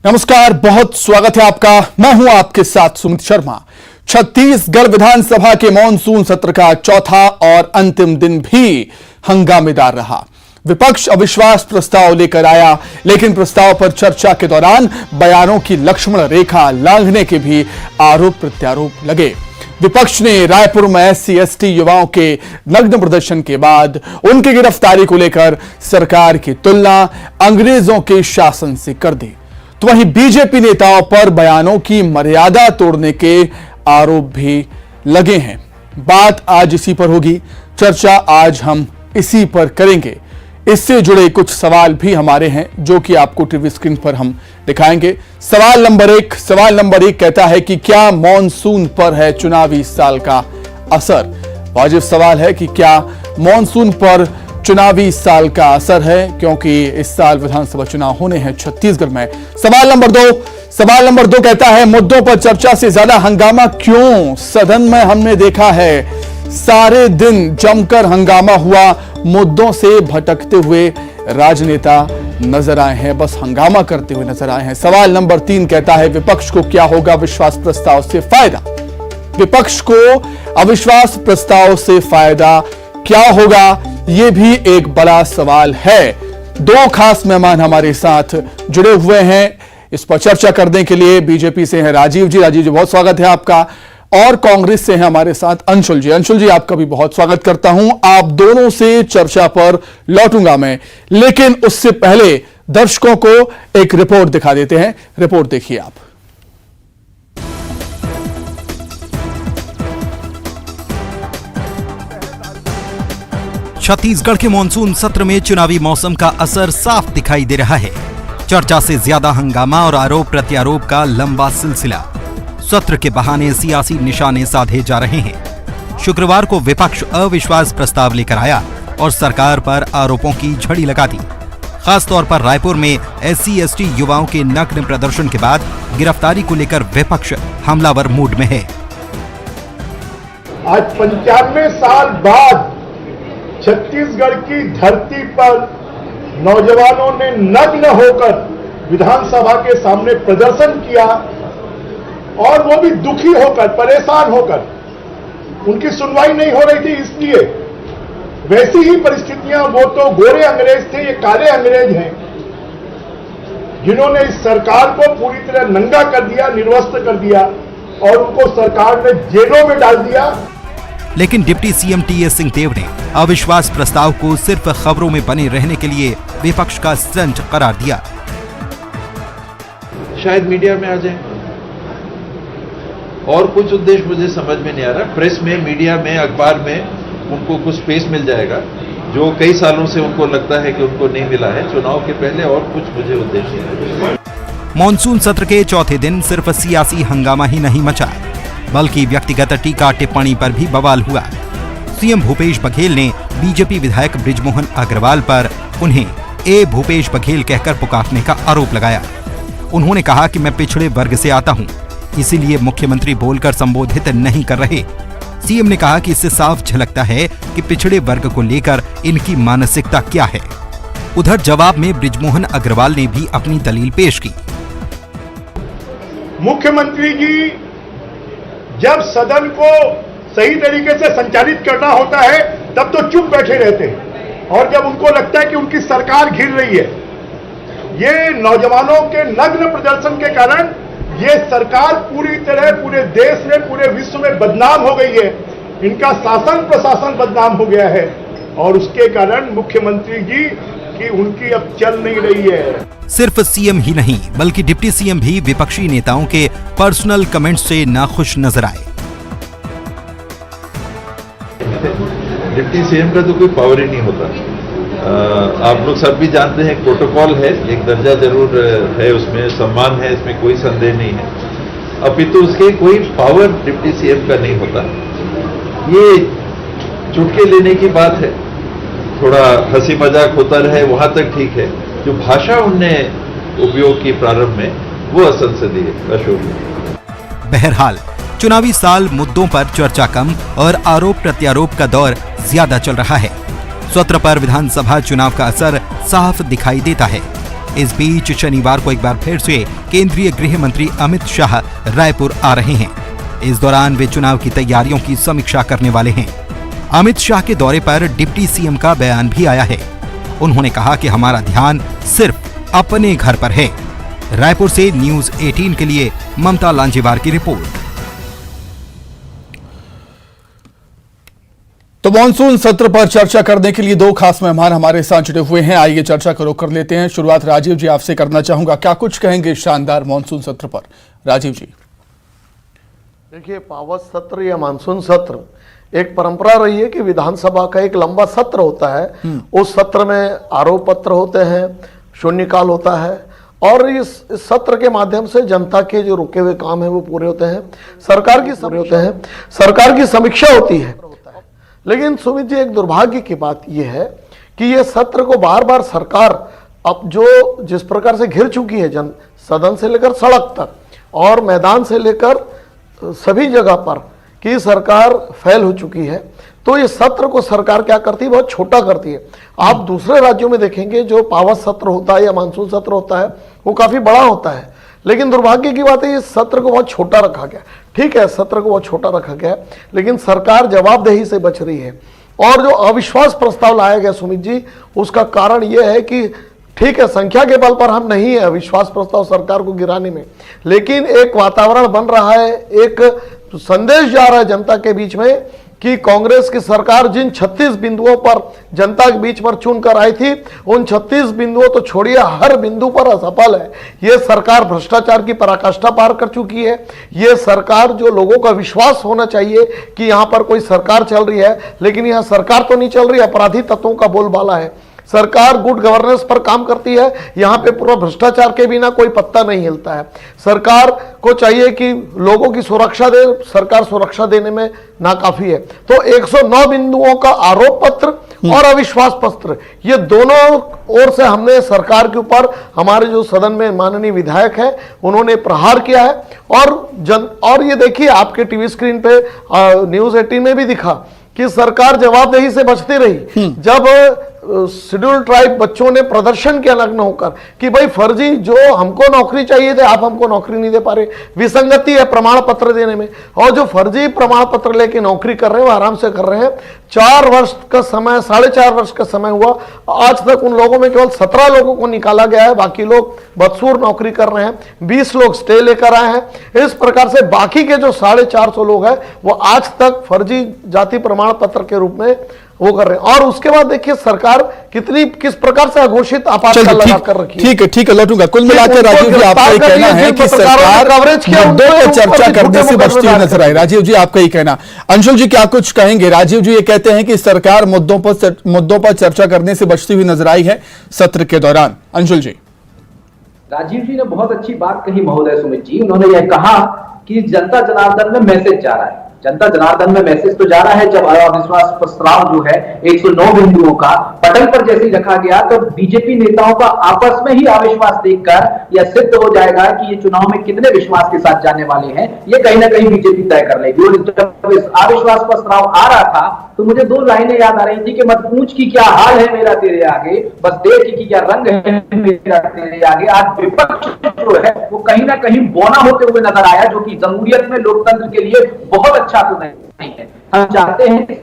नमस्कार, बहुत स्वागत है आपका। मैं हूं आपके साथ सुमित शर्मा। छत्तीसगढ़ विधानसभा के मॉनसून सत्र का चौथा और अंतिम दिन भी हंगामेदार रहा। विपक्ष अविश्वास प्रस्ताव लेकर आया, लेकिन प्रस्ताव पर चर्चा के दौरान बयानों की लक्ष्मण रेखा लांघने के भी आरोप प्रत्यारोप लगे। विपक्ष ने रायपुर में SC/ST युवाओं के नग्न प्रदर्शन के बाद उनकी गिरफ्तारी को लेकर सरकार की तुलना अंग्रेजों के शासन से कर दी। तो वहीं बीजेपी नेताओं पर बयानों की मर्यादा तोड़ने के आरोप भी लगे हैं। बात आज इसी पर होगी, चर्चा आज हम इसी पर करेंगे। इससे जुड़े कुछ सवाल भी हमारे हैं जो कि आपको टीवी स्क्रीन पर हम दिखाएंगे। सवाल नंबर एक कहता है कि क्या मॉनसून पर है चुनावी साल का असर। वाजिब सवाल है कि क्या मॉनसून पर चुनावी साल का असर है, क्योंकि इस साल विधानसभा चुनाव होने हैं छत्तीसगढ़ में। सवाल नंबर दो कहता है मुद्दों पर चर्चा से ज्यादा हंगामा क्यों। सदन में हमने देखा है सारे दिन जमकर हंगामा हुआ, मुद्दों से भटकते हुए राजनेता नजर आए हैं, बस हंगामा करते हुए नजर आए हैं। सवाल नंबर 3 कहता है विपक्ष को क्या होगा विश्वास प्रस्ताव से फायदा। विपक्ष को अविश्वास प्रस्ताव से फायदा क्या होगा, यह भी एक बड़ा सवाल है। दो खास मेहमान हमारे साथ जुड़े हुए हैं इस पर चर्चा करने के लिए। बीजेपी से हैं राजीव जी, बहुत स्वागत है आपका। और कांग्रेस से हैं हमारे साथ अंशुल जी, आपका भी बहुत स्वागत करता हूं। आप दोनों से चर्चा पर लौटूंगा मैं, लेकिन उससे पहले दर्शकों को एक रिपोर्ट दिखा देते हैं। रिपोर्ट देखिए आप। छत्तीसगढ़ के मॉनसून सत्र में चुनावी मौसम का असर साफ दिखाई दे रहा है। चर्चा से ज्यादा हंगामा और आरोप प्रत्यारोप का लंबा सिलसिला। सत्र के बहाने सियासी निशाने साधे जा रहे हैं। शुक्रवार को विपक्ष अविश्वास प्रस्ताव लेकर आया और सरकार पर आरोपों की झड़ी लगा दी। खासतौर पर रायपुर में SC/ST युवाओं के नग्न प्रदर्शन के बाद गिरफ्तारी को लेकर विपक्ष हमलावर मूड में है। आज 95 साल बाद छत्तीसगढ़ की धरती पर नौजवानों ने नग्न होकर विधानसभा के सामने प्रदर्शन किया, और वो भी दुखी होकर, परेशान होकर। उनकी सुनवाई नहीं हो रही थी, इसलिए वैसी ही परिस्थितियां। वो तो गोरे अंग्रेज थे, ये काले अंग्रेज हैं जिन्होंने इस सरकार को पूरी तरह नंगा कर दिया, निर्वस्त्र कर दिया, और उनको सरकार ने जेलों में डाल दिया। लेकिन डिप्टी CM TS सिंहदेव ने अविश्वास प्रस्ताव को सिर्फ खबरों में बने रहने के लिए विपक्ष का स्टंट करार दिया। शायद मीडिया में आ जाए, और कुछ उद्देश्य मुझे समझ में नहीं आ रहा। प्रेस में, मीडिया में, अखबार में उनको कुछ स्पेस मिल जाएगा जो कई सालों से उनको लगता है कि उनको नहीं मिला है चुनाव के पहले, और कुछ मुझे उद्देश्य है। मॉनसून सत्र के चौथे दिन सिर्फ सियासी हंगामा ही नहीं मचा, बल्कि व्यक्तिगत टीका टिप्पणी पर भी बवाल हुआ। CM भूपेश बघेल ने बीजेपी विधायक बृजमोहन अग्रवाल पर उन्हें ए भूपेश बघेल कहकर पुकारने का आरोप लगाया। उन्होंने कहा कि मैं पिछड़े वर्ग से आता हूं, इसीलिए मुख्यमंत्री बोलकर संबोधित नहीं कर रहे। CM ने कहा कि इससे साफ झलकता है कि पिछड़े वर्ग को लेकर इनकी मानसिकता क्या है। उधर जवाब में बृजमोहन अग्रवाल ने भी अपनी दलील पेश की। मुख्यमंत्री जी जब सदन को सही तरीके से संचालित करना होता है तब तो चुप बैठे रहते हैं, और जब उनको लगता है कि उनकी सरकार घिर रही है, ये नौजवानों के नग्न प्रदर्शन के कारण ये सरकार पूरी तरह पूरे देश में, पूरे विश्व में बदनाम हो गई है। इनका शासन प्रशासन बदनाम हो गया है, और उसके कारण मुख्यमंत्री जी की उनकी अब चल नहीं रही है। सिर्फ CM ही नहीं, बल्कि डिप्टी CM भी विपक्षी नेताओं के पर्सनल कमेंट्स से नाखुश नजर आए। डिप्टी CM का तो कोई पावर ही नहीं होता। आप लोग सब भी जानते हैं, प्रोटोकॉल है, एक दर्जा जरूर है, उसमें सम्मान है, इसमें कोई संदेह नहीं है। अपितु उसके कोई पावर डिप्टी CM का नहीं होता। ये चुटके लेने की बात है, थोड़ा हंसी मजाक होता रहे वहां तक ठीक है। जो भाषा उनने उपयोग की प्रारंभ में, वो असंसदीय है, अशोभनीय। बहरहाल चुनावी साल मुद्दों पर चर्चा कम और आरोप प्रत्यारोप का दौर ज्यादा चल रहा है। सत्र पर विधानसभा चुनाव का असर साफ दिखाई देता है। इस बीच शनिवार को एक बार फिर से केंद्रीय गृह मंत्री अमित शाह रायपुर आ रहे हैं। इस दौरान वे चुनाव की तैयारियों की समीक्षा करने वाले हैं। अमित शाह के दौरे पर डिप्टी सीएम का बयान भी आया है। उन्होंने कहा कि हमारा ध्यान सिर्फ अपने घर पर है। रायपुर से न्यूज़ 18 के लिए ममता लांजेवार की रिपोर्ट। तो मॉनसून सत्र पर चर्चा करने के लिए दो खास मेहमान हमारे साथ जुड़े हुए हैं। आइए चर्चा को रोक कर लेते हैं। शुरुआत राजीव जी आपसे करना चाहूंगा, क्या कुछ कहेंगे शानदार मॉनसून सत्र पर? राजीव जी। देखिए, पावस सत्र या मानसून सत्र एक परंपरा रही है कि विधानसभा का एक लंबा सत्र होता है। उस सत्र में आरोप पत्र होते हैं, शून्यकाल होता है और इस सत्र के माध्यम से जनता के जो रुके हुए काम है वो पूरे होते हैं, सरकार की समीक्षा होती है। लेकिन सुमित जी, एक दुर्भाग्य की बात यह है कि यह सत्र को बार बार सरकार अब जो जिस प्रकार से घिर चुकी है, सदन से लेकर सड़क तक और मैदान से लेकर सभी जगह पर कि सरकार फेल हो चुकी है, तो ये सत्र को सरकार क्या करती है, बहुत छोटा करती है। आप दूसरे राज्यों में देखेंगे जो पावस सत्र होता है या मानसून सत्र होता है वो काफी बड़ा होता है, लेकिन दुर्भाग्य की बात है इस सत्र को बहुत छोटा रखा गया। ठीक है, सत्र को बहुत छोटा रखा गया, लेकिन सरकार जवाबदेही से बच रही है। और जो अविश्वास प्रस्ताव लाया गया सुमित जी, उसका कारण यह है कि ठीक है, संख्या के बल पर हम नहीं है अविश्वास प्रस्ताव सरकार को गिराने में, लेकिन एक वातावरण बन रहा है, एक संदेश जा रहा है जनता के बीच में कि कांग्रेस की सरकार जिन 36 बिंदुओं पर जनता के बीच पर चुनकर आई थी, उन 36 बिंदुओं तो छोड़िए, हर बिंदु पर असफल है। यह सरकार भ्रष्टाचार की पराकाष्ठा पार कर चुकी है। यह सरकार जो लोगों का विश्वास होना चाहिए कि यहां पर कोई सरकार चल रही है, लेकिन यहां सरकार तो नहीं चल रही, अपराधी तत्वों का बोलबाला है। सरकार गुड गवर्नेंस पर काम करती है, यहां पे पूरा भ्रष्टाचार के बिना कोई पत्ता नहीं हिलता है। सरकार को चाहिए कि लोगों की सुरक्षा दे, सरकार सुरक्षा देने में नाकाफी है। तो 109 बिंदुओं का आरोप पत्र और अविश्वास पत्र, ये दोनों ओर से हमने सरकार के ऊपर, हमारे जो सदन में माननीय विधायक है उन्होंने प्रहार किया है। और ये देखिए आपके टीवी स्क्रीन पे न्यूज़ 18 में भी दिखा कि सरकार जवाबदेही से बचती रही। जब शेड्यूल ट्राइब बच्चों ने प्रदर्शन किया नग्न होकर कि भाई फर्जी, जो हमको नौकरी चाहिए थे आप हमको नौकरी नहीं दे पा रहे, विसंगति है प्रमाण पत्र देने में, और जो फर्जी प्रमाण पत्र लेके नौकरी कर रहे हैं वो आराम से कर रहे हैं। 4 वर्ष का समय, 4.5 वर्ष का समय हुआ, आज तक उन लोगों में केवल 17 लोगों को निकाला गया है, बाकी लोग बदसूर नौकरी कर रहे हैं, 20 लोग स्टे लेकर आए हैं। इस प्रकार से बाकी के जो 450 लोग हैं वो आज तक फर्जी जाति प्रमाण पत्र के रूप में वो कर रहे हैं। और उसके बाद देखिए सरकार किस प्रकार से अघोषित आपातकाल लगा कर रखी है। ठीक है, लौटूंगा। कुल मिलाकर राजीव जी आपका ये कहना है कि सरकार मुद्दों पर चर्चा करने से बचती हुई नजर आई। राजीव जी आपका ये कहना। अंशुल जी क्या कुछ कहेंगे? राजीव जी ये कहते हैं कि सरकार मुद्दों पर चर्चा करने से बचती हुई नजर आई है सत्र के दौरान। अंशुल जी। राजीव जी ने बहुत अच्छी बात कही महोदय सुमित जी। उन्होंने यह कहा कि जनता जनार्दन में मैसेज जा रहा है, जनता जनार्दन में मैसेज तो जा रहा है। जब अविश्वास प्रस्ताव जो है 109 बिंदुओं का पटल पर जैसे ही रखा गया तो बीजेपी नेताओं का आपस में ही अविश्वास देखकर यह सिद्ध हो जाएगा कि ये चुनाव में कितने विश्वास के साथ जाने वाले हैं, ये कहीं ना कहीं बीजेपी तय कर लेगी। और जब इस अविश्वास प्रस्ताव आ रहा था तो मुझे 2 लाइनें याद आ रही थी कि मत पूछ की क्या हाल है मेरा तेरे आगे, बस देख की क्या रंग है मेरा तेरे आगे। आज विपक्ष जो है वो कहीं ना कहीं बौना होते हुए नजर आया, जो कि जमहूरियत में लोकतंत्र के लिए बहुत अच्छा तो नहीं है। हम चाहते हैं कि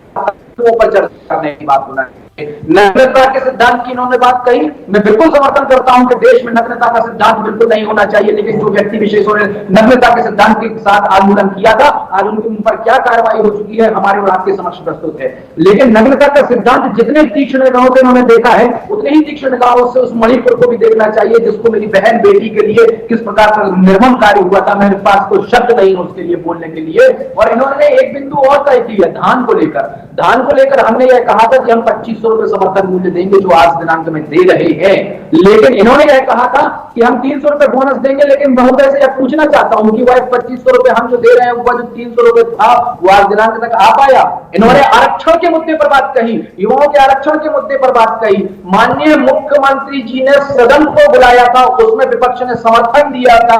पर चर्चा करने की बात होना है। नग्नता के सिद्धांत की इन्होंने बात कही, मैं बिल्कुल समर्थन करता हूं कि देश में नग्नता का सिद्धांत बिल्कुल नहीं होना चाहिए, लेकिन जो व्यक्ति विशेषों ने नग्नता के सिद्धांत के साथ आंदोलन किया था, आज उनके ऊपर क्या कार्रवाई हो चुकी है हमारे और आपके समक्ष प्रस्तुत है। लेकिन नग्नता का सिद्धांत जितने तीक्ष्ण निगाहों से उन्होंने देखा है, उतने ही तीक्ष्ण निगाहों से उस मणिपुर को भी देखना चाहिए, जिसको मेरी बहन बेटी के लिए किस प्रकार का निर्मम कार्य हुआ था। मेरे पास कोई शब्द नहीं है उसके लिए बोलने के लिए। और इन्होंने एक बिंदु और तय किया धान को लेकर हमने यह कहा था कि हम 2500 रुपए समर्थन मूल्य देंगे, जो आज दिनांक में दे रहे हैं। लेकिन इन्होंने यह कहा था कि हम 300 रुपए बोनस देंगे, लेकिन महोदय से यह पूछना चाहता हूं कि वह 2500 रुपए हम जो दे रहे हैं वो जो 300 रुपए था वो आज दिनांक तक आ पाया? इन्होंने आरक्षण के मुद्दे पर बात कही, युवाओं के आरक्षण के मुद्दे पर बात कही। माननीय मुख्यमंत्री जी ने सदन को बुलाया था, उसमें विपक्ष ने समर्थन दिया था।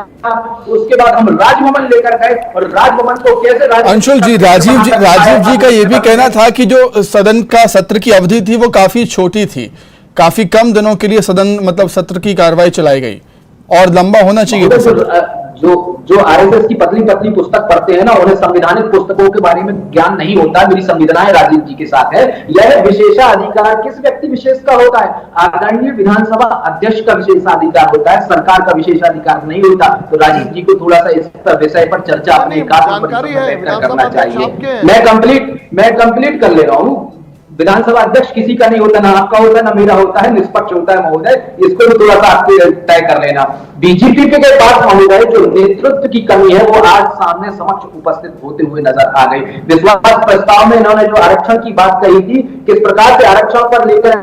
उसके बाद हम राजभवन लेकर गए और राजभवन को कैसे अंशुल जी, राजीव जी का यह भी कहना था कि जो सदन का सत्र की अवधि थी वो काफी छोटी थी, काफी कम दिनों के लिए सदन मतलब सत्र की कार्रवाई चलाई गई और लंबा होना चाहिए था सत्र। जो आरएसएस की पतली पतली पुस्तक पढ़ते हैं ना, उन्हें संवैधानिक पुस्तकों के बारे में ज्ञान नहीं होता। मेरी संवेदनाएं राजीव जी के साथ है। यह विशेषाधिकार किस व्यक्ति विशेष का होता है? आदरणीय विधानसभा अध्यक्ष का विशेषाधिकार होता है, सरकार का विशेषाधिकार नहीं होता। तो राजीव जी को थोड़ा सा इस विषय पर चर्चा अपने करना चाहिए। मैं कंप्लीट कर ले रहा हूँ। विधानसभा अध्यक्ष किसी का नहीं होता, ना आपका होता है ना मेरा होता है, निष्पक्ष होता है महोदय। इसको भी थोड़ा सा आपको तय कर लेना। बीजेपी के पास महोदय जो नेतृत्व की कमी है वो आज सामने समक्ष उपस्थित होते हुए नजर आ गई। विश्वास प्रस्ताव में इन्होंने जो आरक्षण की बात कही थी, किस प्रकार से आरक्षण पर लेकर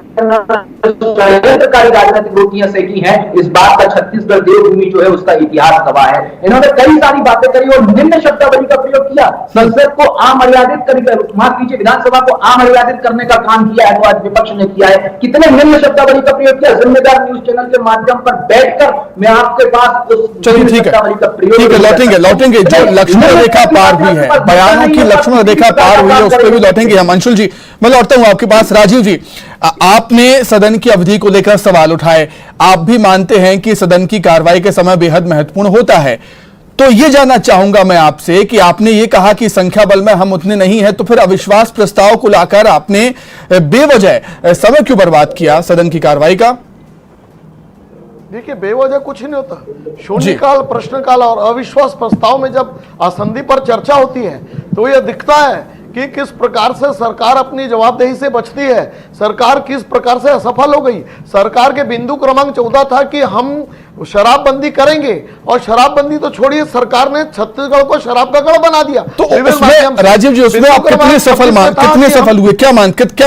राजनीतिक रोटियां सेकी हैं, इस बात का छत्तीसगढ़ देवभूमि जो है उसका इतिहास गवाह है। इन्होंने कई सारी बातें करी और निम्न शब्दावली का प्रयोग किया। संसद को अमर्यादित कर, माफ कीजिए, विधानसभा को अमर्यादित करने का काम किया है, तो आज विपक्ष ने किया है। कितने निम्न शब्दावली का प्रयोग किया। जिम्मेदार न्यूज चैनल के माध्यम पर बैठकर मैं आपके पास उस शब्दावली का प्रयोग, ठीक है, लौटेंगे जो लक्ष्मण रेखा पार हुई है, बयानों की लक्ष्मण रेखा पार हुई है, उस पर भी लौटेंगे हम। अंशुल जी, मैं लौटता हूं आपके पास। राजीव जी, आपने सदन की अवधि को लेकर सवाल उठाए। आप भी मानते हैं कि सदन की कार्रवाई के समय बेहद महत्वपूर्ण होता है, तो ये जानना चाहूंगा मैं आपसे कि आपने ये कहा कि संख्या बल में हम उतने नहीं हैं, तो फिर अविश्वास प्रस्ताव को लाकर आपने बेवजह समय क्यों बर्बाद किया सदन की कार्रवाई का? देखिए, बेवजह कुछ नहीं होता। शून्यकाल, प्रश्नकाल और अविश्वास प्रस्ताव में जब आसंदी पर चर्चा होती है तो यह दिखता है कि किस प्रकार से सरकार अपनी जवाबदेही से बचती है, सरकार किस प्रकार से असफल हो गई। सरकार के बिंदु क्रमांक 14 था कि हम शराबबंदी करेंगे, और शराबबंदी तो छोड़िए, सरकार ने छत्तीसगढ़ को शराब का गढ़ बना दिया। तो उसमें राजीव जी, उसमें आप कितने सफल हुए? क्या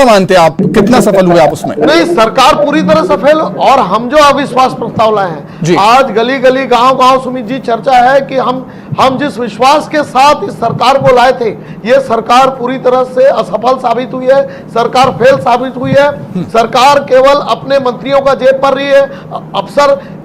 मानते आप, कितना सफल हुए आप उसमें? नहीं, सरकार पूरी तरह सफल। और हम जो अविश्वास प्रस्ताव लाए हैं, आज गली गली गांव गांव सुमित जी चर्चा है कि हम जिस विश्वास के साथ इस सरकार को लाए थे, ये सरकार पूरी तरह से असफल साबित हुई है, सरकार फेल साबित हुई है। सरकार केवल अपने मंत्रियों का जेब भर रही है।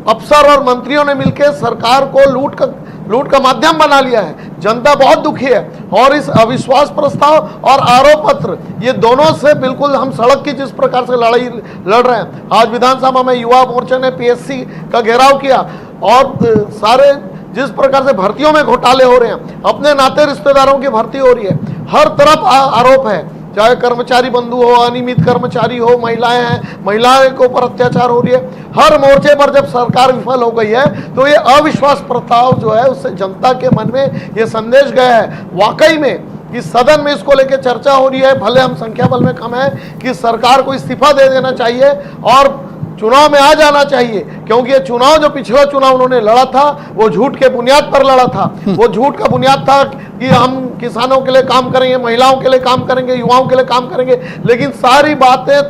अफसर और मंत्रियों ने मिलकर सरकार को लूट का माध्यम बना लिया है। जनता बहुत दुखी है और इस अविश्वास प्रस्ताव और आरोप पत्र, ये दोनों से बिल्कुल हम सड़क की जिस प्रकार से लड़ाई लड़ रहे हैं। आज विधानसभा में युवा मोर्चा ने पीएससी का घेराव किया और सारे जिस प्रकार से भर्तियों में घोटाले हो रहे हैं, अपने नाते रिश्तेदारों की भर्ती हो रही है, हर तरफ आरोप है। चाहे कर्मचारी बंधु हो, अनियमित कर्मचारी हो, महिलाएं हैं, महिलाओं के ऊपर अत्याचार हो रही है। हर मोर्चे पर जब सरकार विफल हो गई है तो ये अविश्वास प्रस्ताव जो है उससे जनता के मन में ये संदेश गया है वाकई में कि सदन में इसको लेकर चर्चा हो रही है। भले हम संख्या बल में कम है कि सरकार को इस्तीफा दे देना चाहिए और चुनाव में आ जाना चाहिए, क्योंकि ये चुनाव जो पिछला चुनाव उन्होंने लड़ा था वो झूठ के बुनियाद पर लड़ा था। वो झूठ का बुनियाद था कि हम किसानों के लिए काम करेंगे, महिलाओं के लिए काम करेंगे, युवाओं के लिए काम करेंगे, लेकिन सारी बातें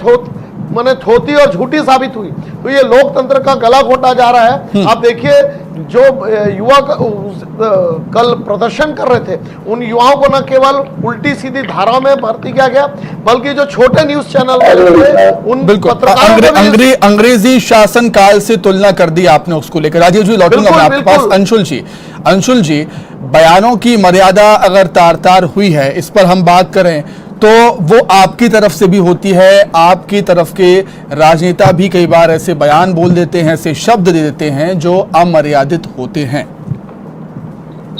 थोती और झूठी साबित हुई। तो ये लोकतंत्र का गला घोटा जा रहा है। आप देखिए, जो युवा कल प्रदर्शन कर रहे थे, उन युवाओं को न केवल उल्टी सीधी धाराओं में भर्ती किया गया, बल्कि जो छोटे न्यूज चैनल उन पत्रकारों अंग्रेजी शासन काल से तुलना कर दी आपने उसको लेकर। राजीव जी, लौटूंगा मैं आपके पास। अंशुल जी, बयानों की मर्यादा अगर तार तार हुई है, इस पर हम बात करें तो वो आपकी तरफ से भी होती है। आपकी तरफ के राजनेता भी कई बार ऐसे बयान बोल देते हैं, ऐसे शब्द दे देते हैं जो अमर्यादित होते हैं।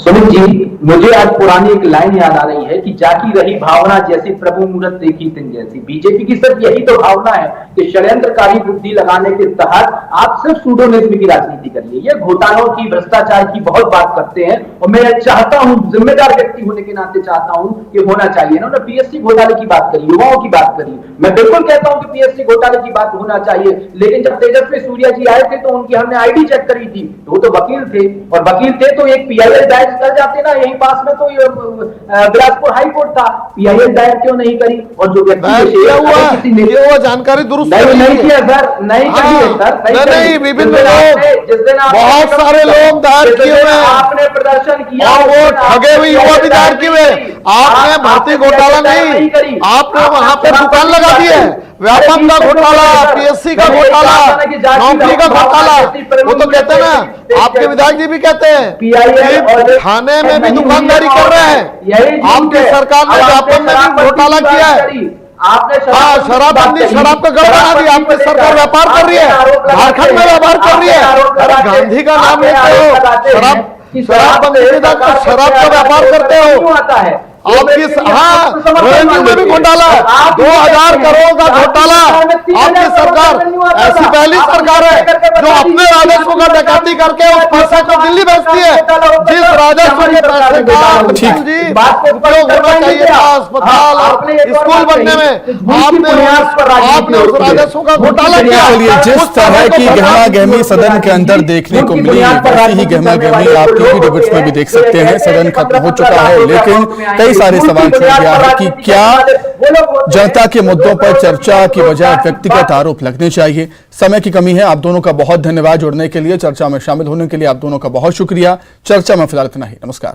सुमित जी, मुझे आज पुरानी एक लाइन याद आ रही है कि जाकी रही भावना जैसी प्रभु मूरत देखी तिन जैसी। बीजेपी की सिर्फ यही तो भावना है कि षड्यंत्रकारी बुद्धि लगाने के तहत आप सिर्फ सूडोनिज्म की राजनीति करिए। ये घोटालों की, भ्रष्टाचार की बहुत बात करते हैं और मैं चाहता हूं, जिम्मेदार व्यक्ति होने के नाते चाहता हूं कि होना चाहिए। उन्होंने पीएससी घोटाले की बात करी, युवाओं की बात करी। मैं बिल्कुल कहता हूं कि पीएससी घोटाले की बात होना चाहिए, लेकिन जब तेजस्वी सूर्या जी आए थे तो उनकी हमने आईडी चेक करी थी, तो वो तो वकील थे, और वकील थे तो एक पीआईएल दायर कर जाते ना, यही पास में तो बिलासपुर हाई कोर्ट था, पीआईएल दायर क्यों नहीं करी? और जो व्यक्ति वो जानकारी दुरुस्त नहीं किया सर, नहीं नहीं, विभिन्न लोग, जिस दिन बहुत सारे लोग दायर किए हुए, आपने प्रदर्शन किया, और वो ठगे हुए युवा भी दायर किए हुए। आपने भर्ती घोटाला नहीं, आपने वहां पे दुकान लगा दी है, व्यापम का घोटाला, पीएससी का घोटाला, नौकरी का घोटाला। वो तो कहते हैं ना, आपके विधायक जी भी कहते हैं थाने में भी दुकानदारी कर रहे हैं। आपकी सरकार ने व्यापम में भी घोटाला किया है। आपने शराबबंदी, शराब का गढ़ बना दिया आपने। सरकार व्यापार कर रही है, झारखंड में व्यापार कर रही है। अरे गांधी का नाम लेते हो, शराबबंदी के साथ शराब का व्यापार करते हो। आपकी रेवेन्यू में भी घोटाला, 2000 करोड़ का घोटाला। आपकी सरकार ऐसी पहली सरकार है जो अपने राजस्व का डकैती करके उस पैसे को दिल्ली भेजती है। जिस राजस्व के पैसे का उपयोग होना चाहिए था अस्पताल और स्कूल बनने में, आपने उस राजस्व का घोटाला किया। चलिए, जिस तरह की गहमा गहमी सदन के अंदर देखने को मिली, वैसी ही गहमा गहमी आप टीवी डिबेट्स में भी देख सकते हैं। सदन खत्म हो चुका है, लेकिन कई सारे सवाल छूट गया है कि क्या जनता के मुद्दों पर चर्चा की बजाय व्यक्तिगत आरोप लगने चाहिए। समय की कमी है। आप दोनों का बहुत धन्यवाद जुड़ने के लिए, चर्चा में शामिल होने के लिए आप दोनों का बहुत शुक्रिया। चर्चा में फिलहाल इतना ही। नमस्कार।